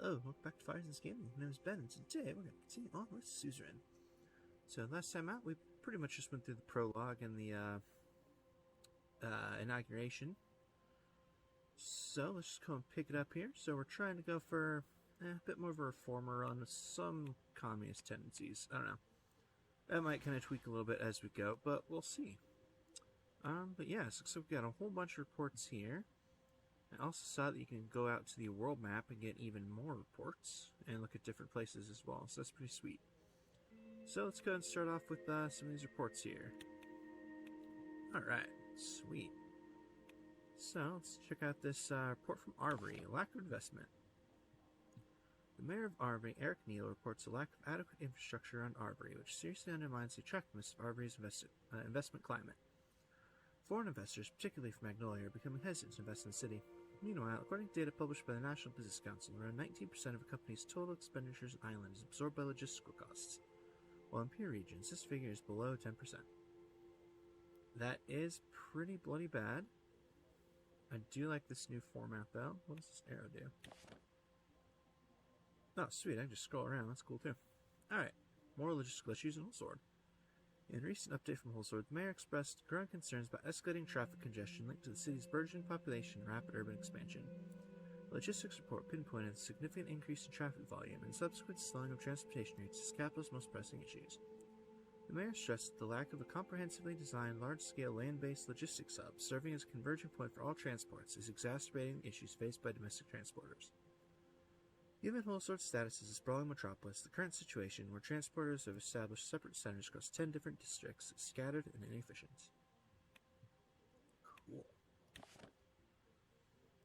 Hello, welcome back to Fires and Gaming. My name is Ben, and today we're going to continue on with Suzerain. So last time out, we pretty much just went through the prologue and the inauguration. So let's just go and pick it up here. So we're trying to go for a bit more of a reformer run with some communist tendencies. I don't know. That might kind of tweak a little bit as we go, but we'll see. But yeah, so we've got a whole bunch of reports here. I also saw that you can go out to the world map and get even more reports and look at different places as well, so that's pretty sweet. So let's go ahead and start off with some of these reports here. Alright, sweet. So let's check out this report from Arbury, lack of investment. The mayor of Arbury, Eric Neal, reports a lack of adequate infrastructure around Arbury, which seriously undermines the attractiveness of Arbury's investment climate. Foreign investors, particularly from Magnolia, are becoming hesitant to invest in the city. Meanwhile, according to data published by the National Business Council, around 19% of a company's total expenditures in Ireland is absorbed by logistical costs, while in peer regions, this figure is below 10%. That is pretty bloody bad. I do like this new format, though. What does this arrow do? Oh, sweet, I can just scroll around. That's cool, too. Alright, more logistical issues in Holsword. In a recent update from Holsword, the mayor expressed growing concerns about escalating traffic congestion linked to the city's burgeoning population and rapid urban expansion. The logistics report pinpointed a significant increase in traffic volume and subsequent slowing of transportation routes as capital's most pressing issues. The mayor stressed that the lack of a comprehensively designed, large-scale, land-based logistics hub serving as a converging point for all transports is exacerbating the issues faced by domestic transporters. Given Holsword's status as a sprawling metropolis, the current situation, where transporters have established separate centers across 10 different districts, is scattered and inefficient. Cool.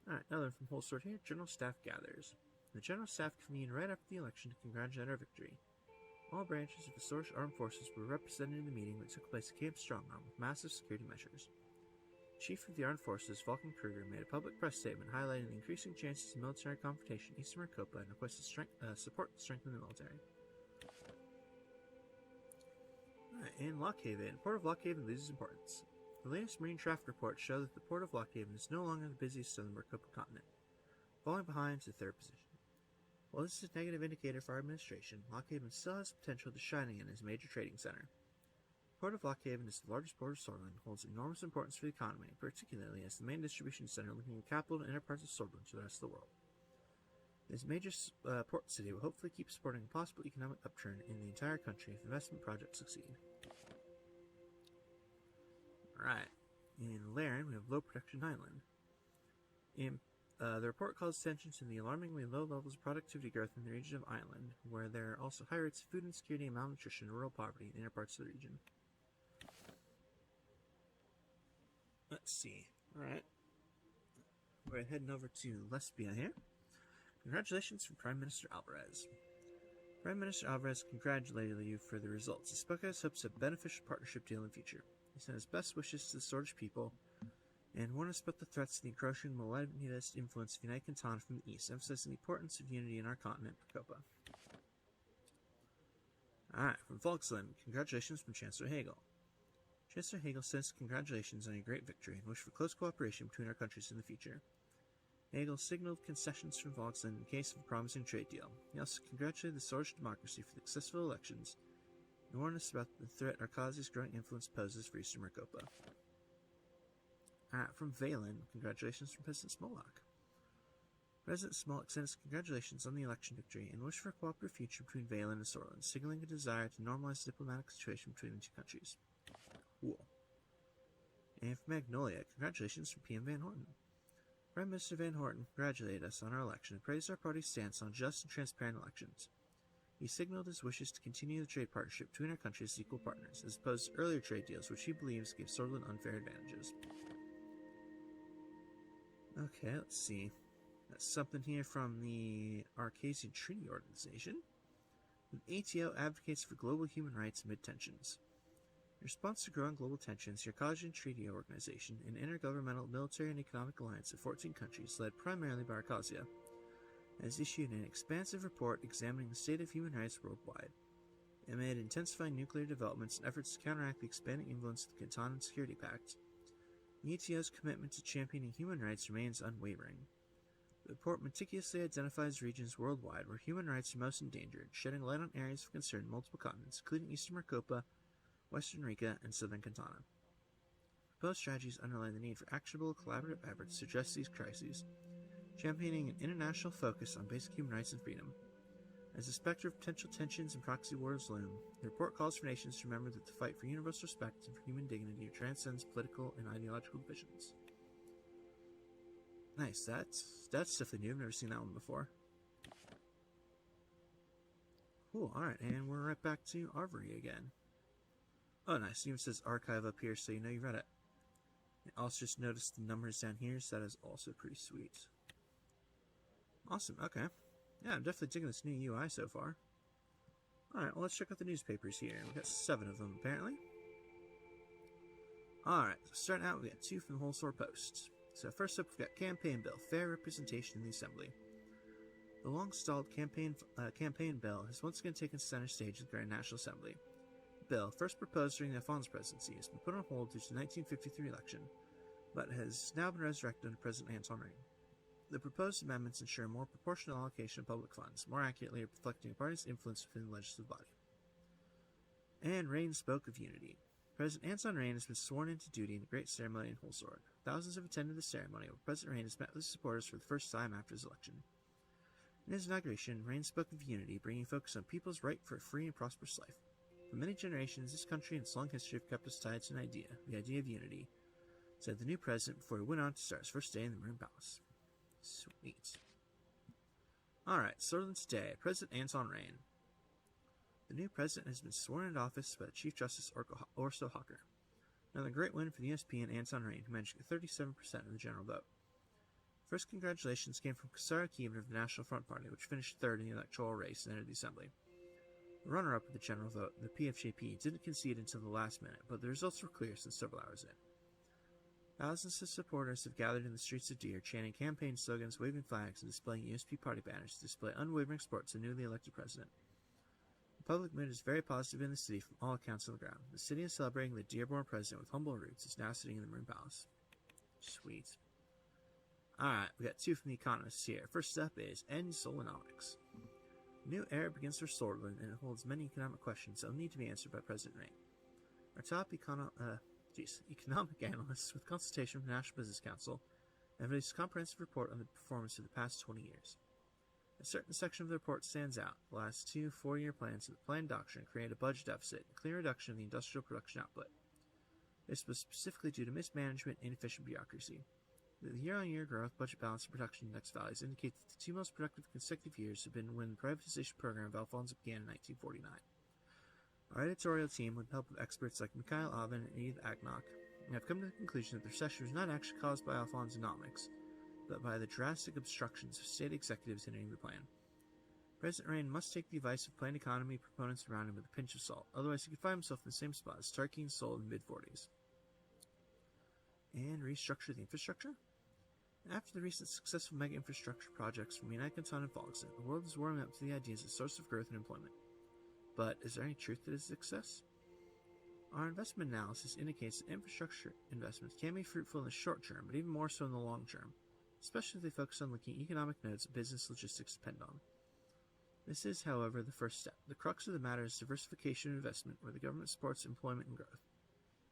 Alright, another from Holsword here. General Staff gathers. The General Staff convened right after the election to congratulate our victory. All branches of the Source Armed Forces were represented in the meeting that took place at Camp Strongarm with massive security measures. Chief of the Armed Forces, Vulcan Kruger, made a public press statement highlighting the increasing chances of military confrontation in Eastern Maricopa and requested support to strengthen the military. In Lockhaven, Port of Lockhaven loses importance. The latest marine traffic reports show that the Port of Lockhaven is no longer the busiest on the Maricopa continent, falling behind to the third position. While this is a negative indicator for our administration, Lockhaven still has potential to shine again as a major trading center. The Port of Lockhaven is the largest port of Swordsland and holds enormous importance for the economy, particularly as the main distribution center linking the capital and inner parts of Swordsland to the rest of the world. This major port city will hopefully keep supporting a possible economic upturn in the entire country if investment projects succeed. Alright, in Laren we have Low Production Island. The report calls attention to the alarmingly low levels of productivity growth in the region of Island, where there are also high rates of food insecurity and malnutrition and rural poverty in the inner parts of the region. Let's see. Alright. We're heading over to Lesbia here. Congratulations from Prime Minister Alvarez. Prime Minister Alvarez congratulated you for the results. He spoke out his hopes of a beneficial partnership deal in the future. He sent his best wishes to the Swordfish people and warned us about the threats to the encroaching malevolent influence of United Cantana from the east, emphasizing the importance of unity in our continent, Maricopa. Alright, from Volksland, congratulations from Chancellor Hagel. Chancellor Hagel sends congratulations on your great victory and wish for close cooperation between our countries in the future. Hagel signaled concessions from Volksland in case of a promising trade deal. He also congratulated the Swordfish democracy for the successful elections and warned us about the threat Arkazi's growing influence poses for Eastern Maricopa. From Valen, congratulations from President Smolak. President Smolak sent us congratulations on the election victory and wished for a cooperative future between Valen and Swordsland, signaling a desire to normalize the diplomatic situation between the two countries. Cool. And from Magnolia, congratulations from PM Van Horten. Prime Minister Van Horten congratulated us on our election and praised our party's stance on just and transparent elections. He signaled his wishes to continue the trade partnership between our countries as equal partners, as opposed to earlier trade deals which he believes gave Swordsland unfair advantages. Okay, let's see. That's something here from the Arcasian Treaty Organization. The ATO advocates for global human rights amid tensions. In response to growing global tensions, the Arcasian Treaty Organization, an intergovernmental military and economic alliance of 14 countries led primarily by Arcasia, has issued an expansive report examining the state of human rights worldwide. Amid intensifying nuclear developments and efforts to counteract the expanding influence of the Cantonan Security Pact, the ATO's commitment to championing human rights remains unwavering. The report meticulously identifies regions worldwide where human rights are most endangered, shedding light on areas of concern in multiple continents, including Eastern Maricopa, Western Rica, and Southern Quintana. Proposed strategies underline the need for actionable, collaborative efforts to address these crises, championing an international focus on basic human rights and freedom. As the specter of potential tensions and proxy wars loom, the report calls for nations to remember that the fight for universal respect and for human dignity transcends political and ideological divisions. Nice, that's definitely new. I've never seen that one before. Cool, alright, and we're right back to Arvory again. Oh, nice, it even says archive up here, so you know you read it. I also just noticed the numbers down here, so that is also pretty sweet. Awesome, okay. Yeah, I'm definitely digging this new UI so far. Alright, well, let's check out the newspapers here. We've got 7 of them, apparently. Alright, so starting out, we got 2 from the Whole Sword Post. So first up, we've got Campaign Bill, Fair Representation in the Assembly. The long-stalled campaign bill has once again taken center stage at the Grand National Assembly. The bill, first proposed during the Alphonse presidency, has been put on hold due to the 1953 election, but has now been resurrected under President Antoine Reign. The proposed amendments ensure more proportional allocation of public funds, more accurately reflecting a party's influence within the legislative body. And Reign spoke of unity. President Antoine Reign has been sworn into duty in a great ceremony in Whole Sword. Thousands have attended the ceremony, where President Reign has met with his supporters for the first time after his election. In his inauguration, Reign spoke of unity, bringing focus on people's right for a free and prosperous life. For many generations, this country and its long history have kept us tied to an idea, the idea of unity, said the new president before he went on to start his first day in the Maroon Palace. Sweet. Alright, Swordland today, President Antoine Reign. The new president has been sworn into office by Chief Justice Orso Hawker. Another great win for the USP and Antoine Reign, who managed to get 37% of the general vote. First congratulations came from Kasara Kievan of the National Front Party, which finished third in the electoral race and entered the assembly. The runner-up of the general vote, the PFJP, didn't concede until the last minute, but the results were clear since several hours in. Thousands of supporters have gathered in the streets of Deer, chanting campaign slogans, waving flags, and displaying USP party banners to display unwavering support to the newly elected president. The public mood is very positive in the city from all accounts on the ground. The city is celebrating the Dearborn president with humble roots is now sitting in the Maroon Palace. Sweet. Alright, we got 2 from the economists here. First up is End Solonomics. A new era begins for Swordland, and it holds many economic questions that will need to be answered by President Reign. Our top economic analysts, with consultation from the National Business Council, have released a comprehensive report on the performance of the past 20 years. A certain section of the report stands out. The last 2 4-year plans of the planned doctrine create a budget deficit and a clear reduction in the industrial production output. This was specifically due to mismanagement and inefficient bureaucracy. The year-on-year growth, budget balance, and production index values indicate that the 2 most productive consecutive years have been when the privatization program of Alphonse began in 1949. Our editorial team, with the help of experts like Mikhail Avin and Edith Agnock, have come to the conclusion that the recession was not actually caused by Alphonse-onomics, but by the drastic obstructions of state executives hindering the plan. President Reign must take the advice of planned economy proponents around him with a pinch of salt, otherwise he could find himself in the same spot as Tarkin Sol in the mid-40s. And restructure the infrastructure? After the recent successful mega-infrastructure projects from Uniconton and Folkston, the world is warming up to the idea as a source of growth and employment. But is there any truth to this success? Our investment analysis indicates that infrastructure investments can be fruitful in the short term, but even more so in the long term, especially if they focus on looking at economic nodes that business logistics depend on. This is, however, the first step. The crux of the matter is diversification of investment, where the government supports employment and growth.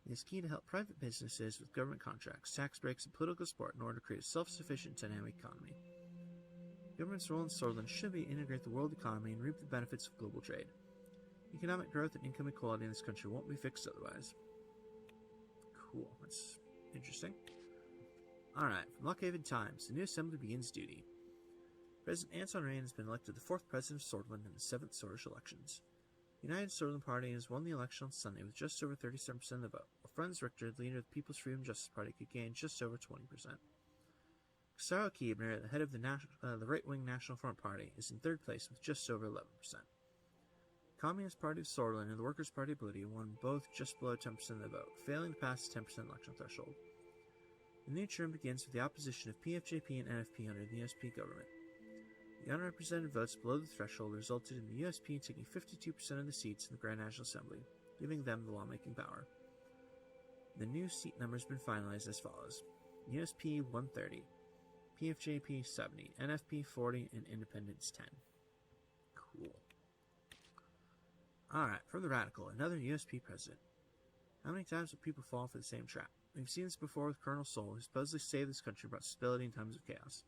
It is key to help private businesses with government contracts, tax breaks, and political support in order to create a self-sufficient, dynamic economy. Government's role in Swordland should be to integrate the world economy and reap the benefits of global trade. Economic growth and income equality in this country won't be fixed otherwise. Cool, that's interesting. Alright, from Lockhaven Times, the new assembly begins duty. President Antoine Reign has been elected the 4th president of Swordland in the 7th Swordish elections. The United Swordland Party has won the election on Sunday with just over 37% of the vote, while Franz Richter, the leader of the People's Freedom Justice Party, could gain just over 20%. Kasaro Kiebner, the head of the right-wing National Front Party, is in 3rd place with just over 11%. The Communist Party of Swordland and the Workers' Party of Bolivia won both just below 10% of the vote, failing to pass the 10% election threshold. The new term begins with the opposition of PFJP and NFP under the USP government. The unrepresented votes below the threshold resulted in the USP taking 52% of the seats in the Grand National Assembly, giving them the lawmaking power. The new seat number has been finalized as follows: USP 130, PFJP 70, NFP 40, and Independence 10. Cool. Alright, from the Radical, another USP president. How many times will people fall for the same trap? We've seen this before with Colonel Sol, who supposedly saved this country, brought stability in times of chaos.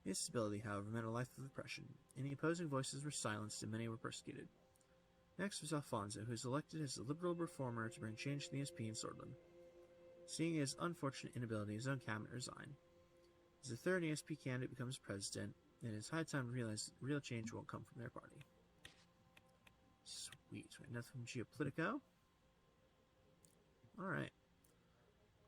His stability, however, meant a life of oppression. Any opposing voices were silenced and many were persecuted. Next was Alfonso, who was elected as a liberal reformer to bring change to the ESP in Swordland. Seeing his unfortunate inability, his own cabinet resigned. As the third ESP candidate becomes president, it is high time to realize that real change won't come from their party. Sweet. Enough from Geopolitico. Alright.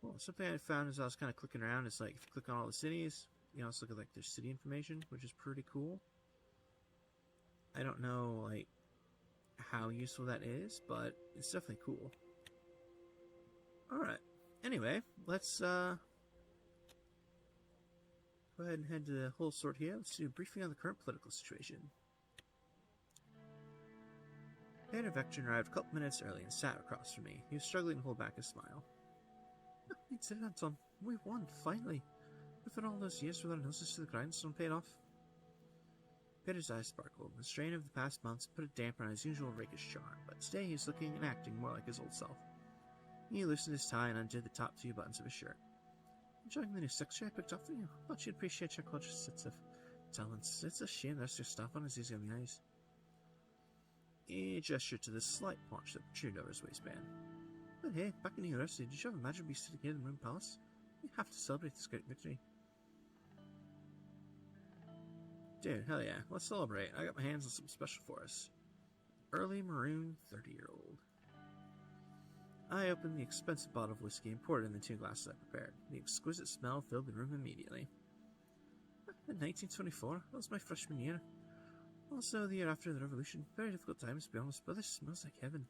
Well, something I found as I was kind of clicking around is, like, if you click on all the cities, you can also look at, like, their city information, which is pretty cool. I don't know, like, how useful that is, but it's definitely cool. Alright. Anyway, let's, go ahead and head to the whole sort here. Let's do a briefing on the current political situation. Peter Vector arrived a couple minutes early and sat across from me. He was struggling to hold back a smile. We did it, Anton. We won, finally. After all those years without a noses to the grindstone paid off. Peter's eyes sparkled. The strain of the past months put a damper on his usual rakish charm, but today he was looking and acting more like his old self. He loosened his tie and undid the top few buttons of his shirt. Enjoying the new secretary I picked up for you? Thought you'd appreciate your culture's sets of talents. It's a shame there's your stuff on his easy on the eyes. He gestured to the slight paunch that protruded over his waistband. But hey, back in the university, did you ever imagine we sitting here in the Moon Palace? We have to celebrate this great victory. Dude, hell yeah, let's celebrate. I got my hands on something special for us. Early maroon 30-year-old. I opened the expensive bottle of whiskey and poured it in the 2 glasses I prepared. The exquisite smell filled the room immediately. In 1924, that was my freshman year. Also, the year after the revolution. Very difficult times, to be honest, but this smells like heaven.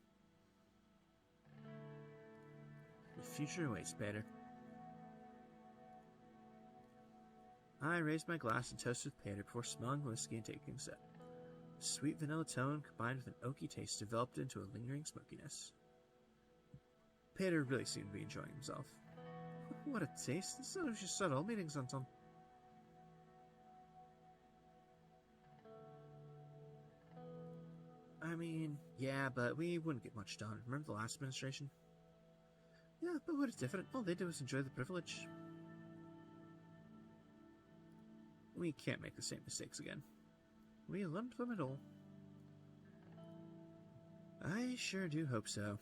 The future awaits, Peter. I raised my glass and toasted with Peter before smelling the whiskey and taking a sip. The sweet vanilla tone combined with an oaky taste developed into a lingering smokiness. Peter really seemed to be enjoying himself. What a taste. This is how we should start all meetings, Anton. I mean, yeah, but we wouldn't get much done. Remember the last administration? Yeah, but what is different? All they did was enjoy the privilege. We can't make the same mistakes again. We learned from it all. I sure do hope so.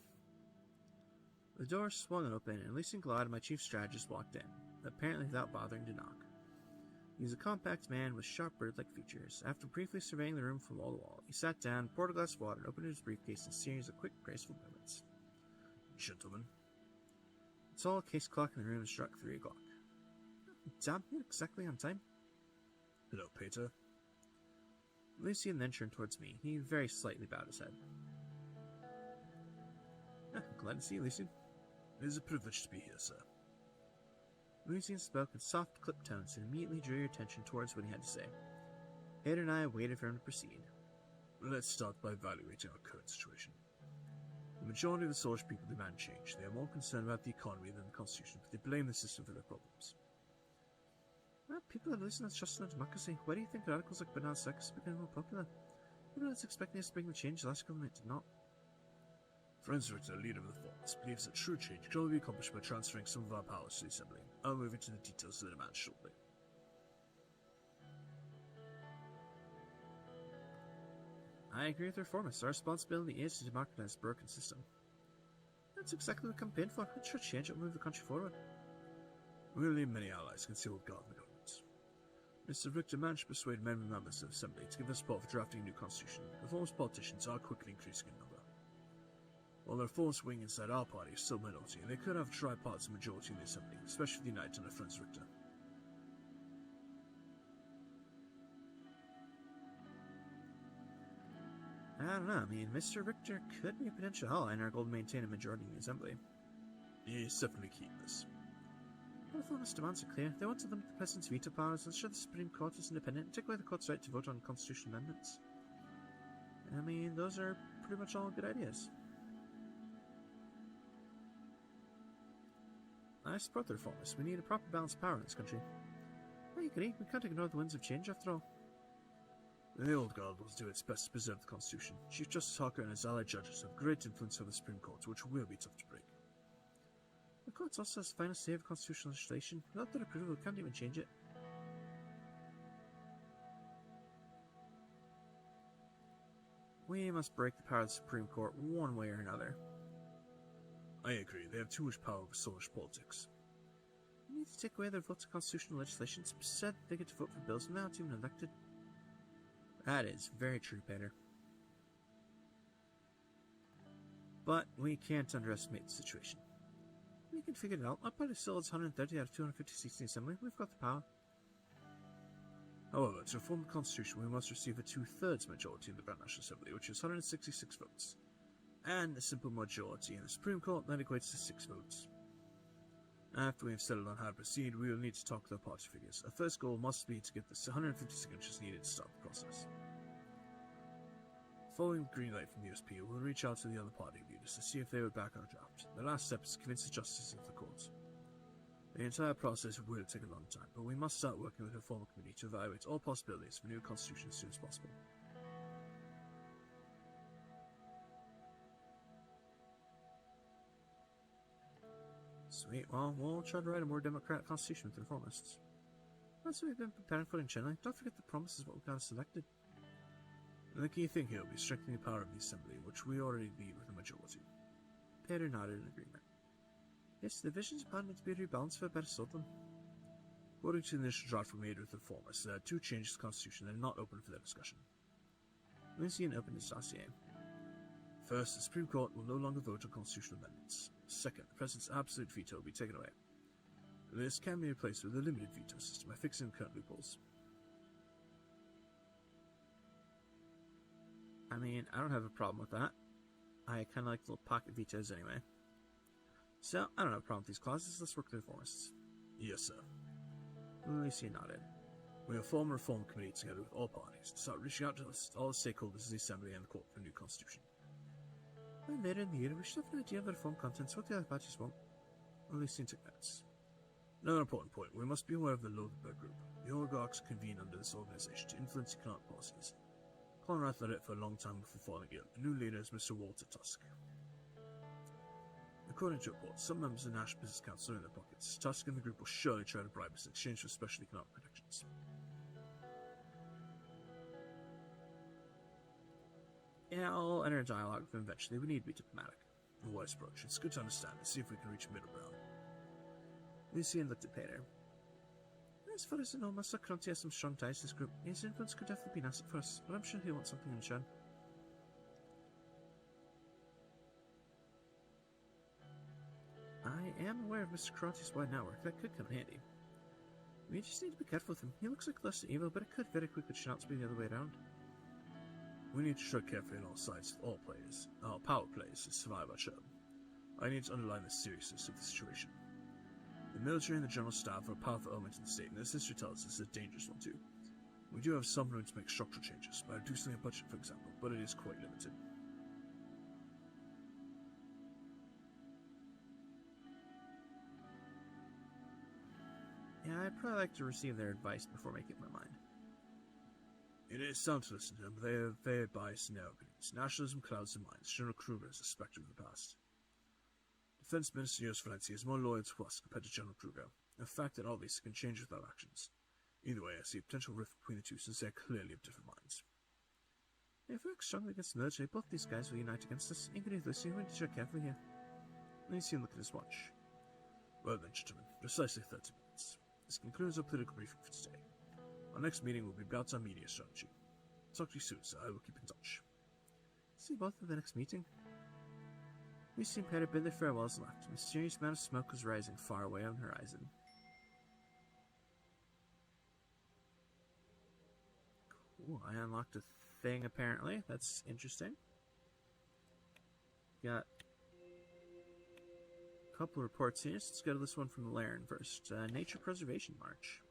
The door swung open, and Lucien Glad, my chief strategist, walked in, apparently without bothering to knock. He was a compact man with sharp bird-like features. After briefly surveying the room from wall to wall, he sat down, poured a glass of water, and opened his briefcase in a series of quick, graceful movements. Gentlemen. The tall case clock in the room struck 3 o'clock. Damn, you're exactly on time. Hello, Peter. Lucien then turned towards me. He very slightly bowed his head. Glad to see you, Lucien. It is a privilege to be here, sir. Lucien spoke in soft, clipped tones and immediately drew your attention towards what he had to say. Peter and I waited for him to proceed. Let's start by evaluating our current situation. The majority of the Swordfish people demand change. They are more concerned about the economy than the Constitution, but they blame the system for their problems. People are listening to trust in democracy. Why do you think radicals like Bernard Circus are becoming more popular? Everyone was expecting us to bring the change last government did not. Franz Ritter, leader of the Thorns, believes that true change can only be accomplished by transferring some of our powers to the Assembly. I'll move into the details of the demand shortly. I agree with the reformists. Our responsibility is to democratize the broken system. That's exactly what we campaigned for. A true change that will move the country forward. We'll need many allies concealed guard in the government. Mr. Richter managed to persuade members of the Assembly to give us support for drafting a new constitution. Reformist politicians are quickly increasing in number. While the reformist wing inside our party is still a minority, they could have a tripartisan majority in the Assembly, especially the United under Franz Richter. I don't know, I mean, Mr. Richter could be a potential ally in our goal to maintain a majority in the Assembly. He's definitely keen to this. The reformist demands are clear. They want to limit the President's veto powers, ensure the Supreme Court is independent, and take away the Court's right to vote on constitutional amendments. I mean, those are pretty much all good ideas. I support the reformists. We need a proper balance of power in this country. I agree. We can't ignore the winds of change after all. The old guard will do its best to preserve the Constitution. Chief Justice Harker and his allied judges have great influence over the Supreme Court, which will be tough to break. The court also has the final say of constitutional legislation. Without their approval, we can't even change it. We must break the power of the Supreme Court one way or another. I agree. They have too much power over Solish politics. We need to take away their votes on constitutional legislation. Instead, they get to vote for bills without even elected. That is very true, Peter. But we can't underestimate the situation. We can figure it out. Our party still has 130 out of 250 seats in the Assembly. We've got the power. However, to reform the Constitution, we must receive a 2/3 majority in the Grand National Assembly, which is 166 votes. And a simple majority in the Supreme Court that equates to 6 votes. After we have settled on how to proceed, we will need to talk to the party figures. Our first goal must be to get the 150 signatures needed to start the process. Following the green light from the USP, we will reach out to the other party leaders to see if they would back our draft. The last step is to convince the justices of the court. The entire process will take a long time, but we must start working with the Reform Committee to evaluate all possibilities for a new constitution as soon as possible. Sweet, well, we'll try to write a more democratic constitution with the reformists. That's what we've been preparing for in Chile. Don't forget the promise is what we got us elected. And the key thing here will be strengthening the power of the Assembly, which we already lead with a majority. Peter nodded in agreement. Yes, the visions plan need to be rebalanced for a better Sultan. According to the initial draft we made with the reformers, there are 2 changes to the Constitution that are not open for their discussion. Lucian opened his dossier. First, the Supreme Court will no longer vote on constitutional amendments. Second, the President's absolute veto will be taken away. This can be replaced with a limited veto system by fixing current loopholes. I mean, I don't have a problem with that. I kind of like little pocket vetoes anyway. So, I don't have a problem with these clauses. Let's work with the reformists. Yes, sir. Lucian nodded. We will form a reform committee together with all parties to start reaching out to all the stakeholders of the Assembly and the Court for a new constitution. Then later in the year, we should have an idea of the reform contents, what the other parties want. Lucian took notes. Another important point, we must be aware of the Lothar group. The oligarchs convene under this organization to influence economic policies. Conrad led it for a long time before falling ill. The new leader is Mr. Walter Tusk. According to reports, some members of the National Business Council are in their pockets. Tusk and the group will surely try to bribe us in exchange for special economic protections. Yeah, I'll enter a dialogue with them eventually. We need to be diplomatic. A wise approach. It's good to understand and see if we can reach a middle ground. Lucian looked at Peter. As far as I know, Master Cronty has some strong ties to this group. His influence could definitely be an asset for us, but I'm sure he'll want something in return. I am aware of Mr. Cronty's wide network. That could come in handy. We just need to be careful with him. He looks like less evil, but it could very quickly turn out to be the other way around. We need to tread carefully on all sides with all players. Our power plays to survive our show. I need to underline the seriousness of the situation. The military and the general staff are a powerful element in the state, and this history tells us it's a dangerous one too. We do have some room to make structural changes, by reducing our budget, for example, but it is quite limited. Yeah, I'd probably like to receive their advice before making up my mind. It is sound to listen to them, but they are very biased in their opinions. Nationalism clouds their minds. General Kruger is a spectre of the past. Defense Minister Josef Valencia is more loyal to us compared to General Kruger, a fact that obviously can change with our actions. Either way, I see a potential rift between the two since they are clearly of different minds. If we work strongly against the military, both these guys will unite against us. Ingrid and Lucy, we need to tread carefully here. Lucy looked at his watch. Well then, gentlemen, precisely 30 minutes. This concludes our political briefing for today. Our next meeting will be about our media strategy. Talk to you soon, sir. I will keep in touch. See you both at the next meeting. Lucy and Peter bid their farewells and left. A mysterious amount of smoke was rising far away on the horizon. Cool, I unlocked a thing apparently. That's interesting. Got a couple reports here. So let's go to this one from Laren first. Nature Preservation March.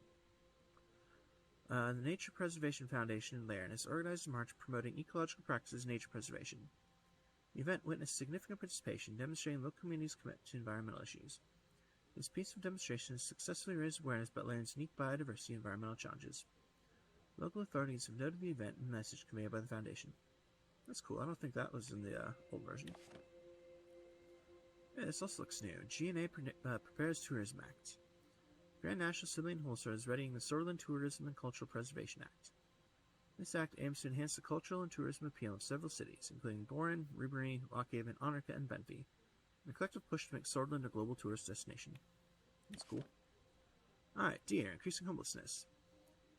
The Nature Preservation Foundation in Laren has organized a march promoting ecological practices in nature preservation. The event witnessed significant participation, demonstrating local communities' commitment to environmental issues. This peaceful demonstration has successfully raised awareness about Larian's unique biodiversity and environmental challenges. Local authorities have noted the event and the message conveyed by the Foundation. That's cool. I don't think that was in the old version. Yeah, this also looks new. GNA prepares Tourism Act. Grand National Assembly in Holsword is readying the Swordsland Tourism and Cultural Preservation Act. This act aims to enhance the cultural and tourism appeal of several cities, including Boren, Ribery, Lockhaven, Anarka, and Benvie, in a collective push to make Swordsland a global tourist destination. That's cool. Alright, Deer, increasing homelessness.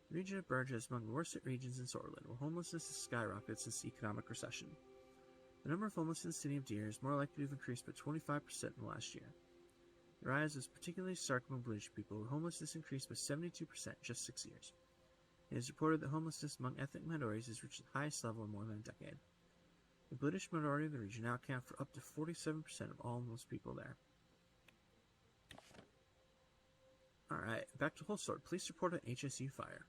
The region of Berge is among the worst hit regions in Swordsland, where homelessness has skyrocketed since the economic recession. The number of homeless in the city of Deer is more likely to have increased by 25% in the last year. The rise is particularly stark among British people, where homelessness increased by 72% in just 6 years. It is reported that homelessness among ethnic minorities has reached the highest level in more than a decade. The British minority of the region now account for up to 47% of all homeless people there. Alright, back to Holsword. Police report on HSU fire.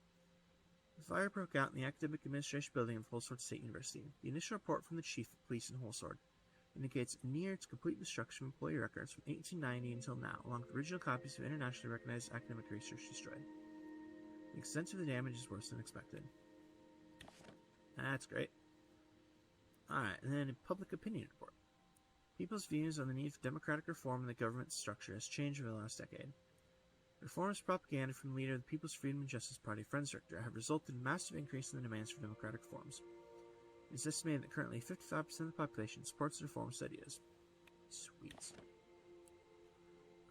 The fire broke out in the Academic Administration building of Holsword State University. The initial report from the Chief of Police in Holsword indicates near to complete destruction of employee records from 1890 until now, along with original copies of internationally recognized academic research destroyed. The extent of the damage is worse than expected. That's great. Alright, and then a public opinion report. People's views on the need for democratic reform in the government structure has changed over the last decade. Reformist propaganda from the leader of the People's Freedom and Justice Party, Franz Richter, have resulted in a massive increase in the demands for democratic reforms. It is estimated that currently 55% of the population supports the reformist ideas. Sweet.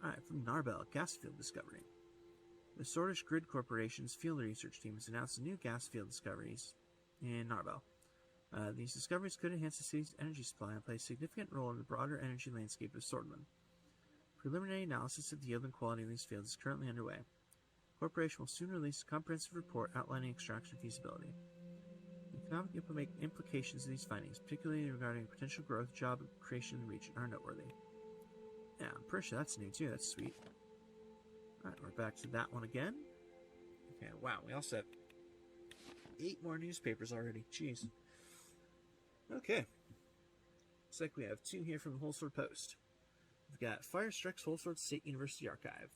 Alright, from Narbel, gas field discovery. The Swordfish Grid Corporation's field research team has announced new gas field discoveries in Narbel. These discoveries could enhance the city's energy supply and play a significant role in the broader energy landscape of Swordsland. Preliminary analysis of the yield and quality of these fields is currently underway. The corporation will soon release a comprehensive report outlining extraction feasibility. The economic implications of these findings, particularly regarding potential growth, job creation in the region, are noteworthy. Yeah, I'm pretty sure that's new too. That's sweet. Alright, we're back to that one again. Okay, wow, we also have 8 more newspapers already. Jeez. Okay. Looks like we have 2 here from the Holsword Post. We've got Fire Strikes Holsword State University Archive.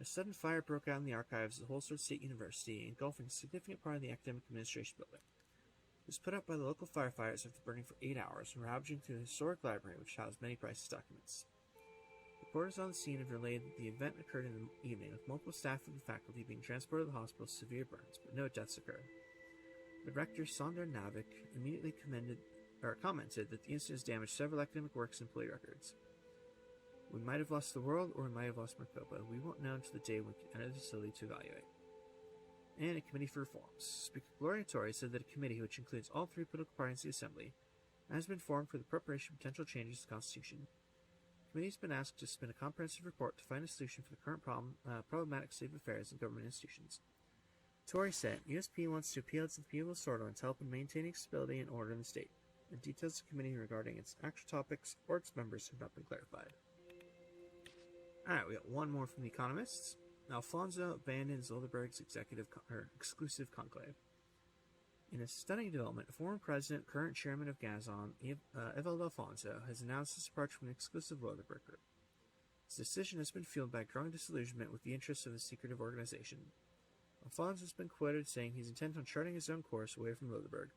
A sudden fire broke out in the archives of the Holsword State University, engulfing a significant part of the academic administration building. It was put out by the local firefighters after burning for 8 hours and ravaging through the historic library, which housed many priceless documents. Reporters on the scene have relayed that the event occurred in the evening, with multiple staff and faculty being transported to the hospital with severe burns, but no deaths occurred. The rector, Sonder Navik, immediately commented that the incident has damaged several academic works and employee records. We might have lost the world, or we might have lost Maricopa. We won't know until the day we can enter the facility to evaluate. And a committee for reforms. Speaker Gloria Torrey said that a committee, which includes all 3 political parties in the Assembly, has been formed for the preparation of potential changes to the Constitution. The committee has been asked to submit a comprehensive report to find a solution for the current problematic state of affairs in government institutions. Torrey said, USP wants to appeal to the people of Swordsland to help in maintaining stability and order in the state. The details of the committee regarding its actual topics or its members have not been clarified. Alright, we got one more from The Economists. Alfonso abandons Oldenburg's exclusive conclave. In a stunning development, former president, current chairman of Gazon, Evald Alfonso, has announced his departure from the exclusive Oldenburg group. His decision has been fueled by growing disillusionment with the interests of the secretive organization. Alfonso has been quoted saying he's intent on charting his own course away from Oldenburg.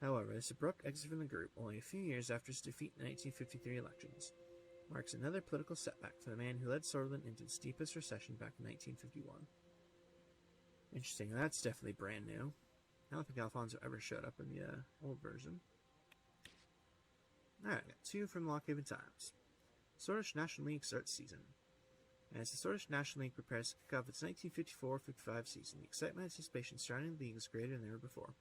However, this abrupt exit from the group, only a few years after his defeat in the 1953 elections, marks another political setback for the man who led Swordsland into its deepest recession back in 1951. Interesting, that's definitely brand new. I don't think Alfonso ever showed up in the old version. Alright, got 2 from Lockhaven Times. Swordfish National League starts season. As the Swordfish National League prepares to kick off its 1954-55 season, the excitement and anticipation surrounding the league is greater than ever before.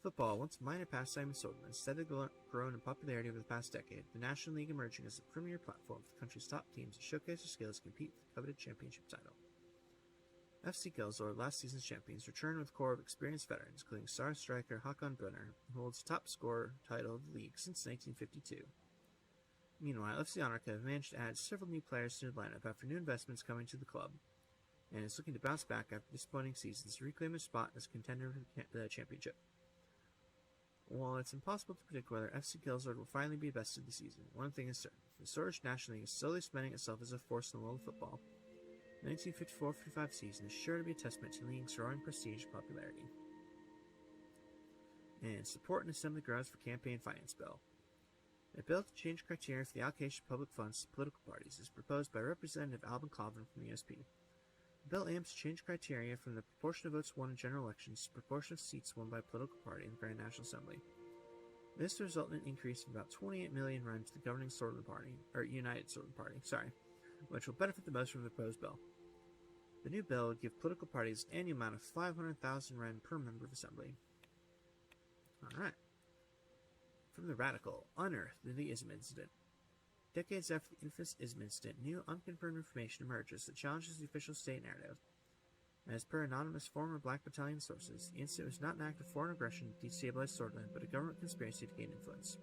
Football, once a minor pastime in Swordsland, has steadily grown in popularity over the past decade, the National League emerging as the premier platform for the country's top teams to showcase their skills and compete for the coveted championship title. FC Gilsor, last season's champions, return with a core of experienced veterans, including star striker Håkon Brunner, who holds the top scorer title of the league since 1952. Meanwhile, FC Anarka have managed to add several new players to the lineup after new investments coming to the club, and is looking to bounce back after disappointing seasons to reclaim their spot as a contender for the championship. While it's impossible to predict whether FC Guildford will finally be best of the season, one thing is certain. The Swedish National League is slowly cementing itself as a force in the world of football. The 1954-55 season is sure to be a testament to the league's growing prestige and popularity. And support and assembly grounds for campaign finance bill. A bill to change criteria for the allocation of public funds to political parties is proposed by Representative Alban Clavin from the USP. The bill aims to change criteria from the proportion of votes won in general elections to the proportion of seats won by a political party in the Grand National Assembly. This will result in an increase of about 28 million rand to the governing United Sortland Party, which will benefit the most from the proposed bill. The new bill would give political parties an annual amount of 500,000 rand per member of assembly. Alright. From the Radical, unearthed in the ISM incident. Decades after the infamous ISM incident, new unconfirmed information emerges that challenges the official state narrative. As per anonymous former Black Battalion sources, the incident was not an act of foreign aggression to destabilize Swordland, but a government conspiracy to gain influence.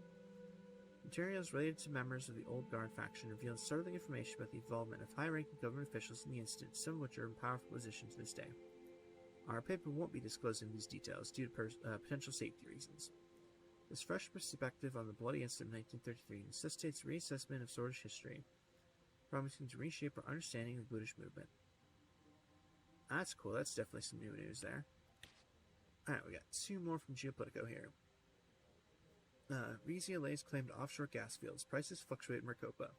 Materials related to members of the Old Guard faction revealed startling information about the involvement of high-ranking government officials in the incident, some of which are in powerful positions to this day. Our paper won't be disclosing these details due to potential safety reasons. This fresh perspective on the bloody incident of 1933 necessitates reassessment of Swedish history, promising to reshape our understanding of the Buddhist movement. That's cool, that's definitely some new news there. Alright, we got two more from Geopolitico here. Rizia lays claim to offshore gas fields. Prices fluctuate in Maricopa.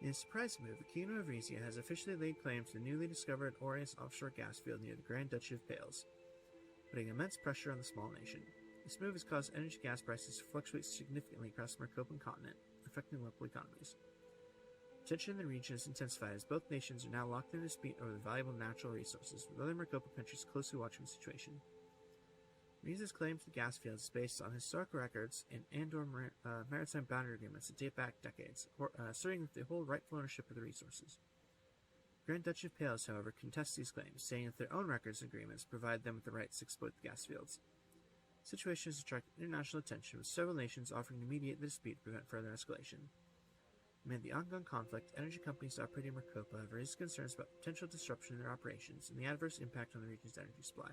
In a surprise move, the Kingdom of Rizia has officially laid claim to the newly discovered Aureus offshore gas field near the Grand Duchy of Pales, putting immense pressure on the small nation. This move has caused energy gas prices to fluctuate significantly across the Maricopan continent, affecting local economies. Tension in the region has intensified as both nations are now locked in a dispute over the valuable natural resources, with other Maricopa countries closely watching the situation. Riza's claim to the gas fields is based on historical records and Andor maritime boundary agreements that date back decades, asserting that they hold rightful ownership of the resources. Grand Duchy of Pales, however, contests these claims, saying that their own records and agreements provide them with the rights to exploit the gas fields. The situation has attracted international attention, with several nations offering to mediate the dispute to prevent further escalation. Amid the ongoing conflict, energy companies operating in Maricopa have raised concerns about potential disruption in their operations and the adverse impact on the region's energy supply.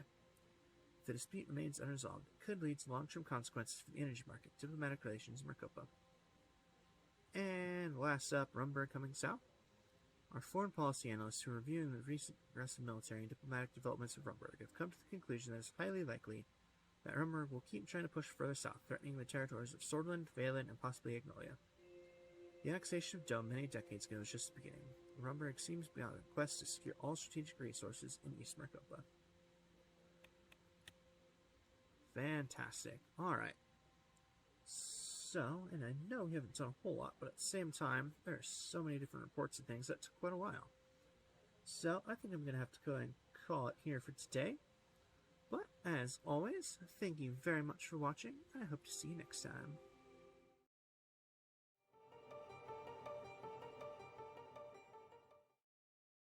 If the dispute remains unresolved, it could lead to long-term consequences for the energy market, diplomatic relations in Maricopa. And last up, Rumberg coming south. Our foreign policy analysts who are reviewing the recent progressive military and diplomatic developments of Rumberg have come to the conclusion that it's highly likely that Rumberg will keep trying to push further south, threatening the territories of Swordland, Valen, and possibly Agnolia. The annexation of Dome many decades ago was just the beginning. Rumberg seems to be on a quest to secure all strategic resources in East Maricopa. Fantastic. Alright. So, and I know we haven't done a whole lot, but at the same time, there are so many different reports and things that took quite a while. So, I think I'm going to have to go and call it here for today. But, as always, thank you very much for watching, and I hope to see you next time.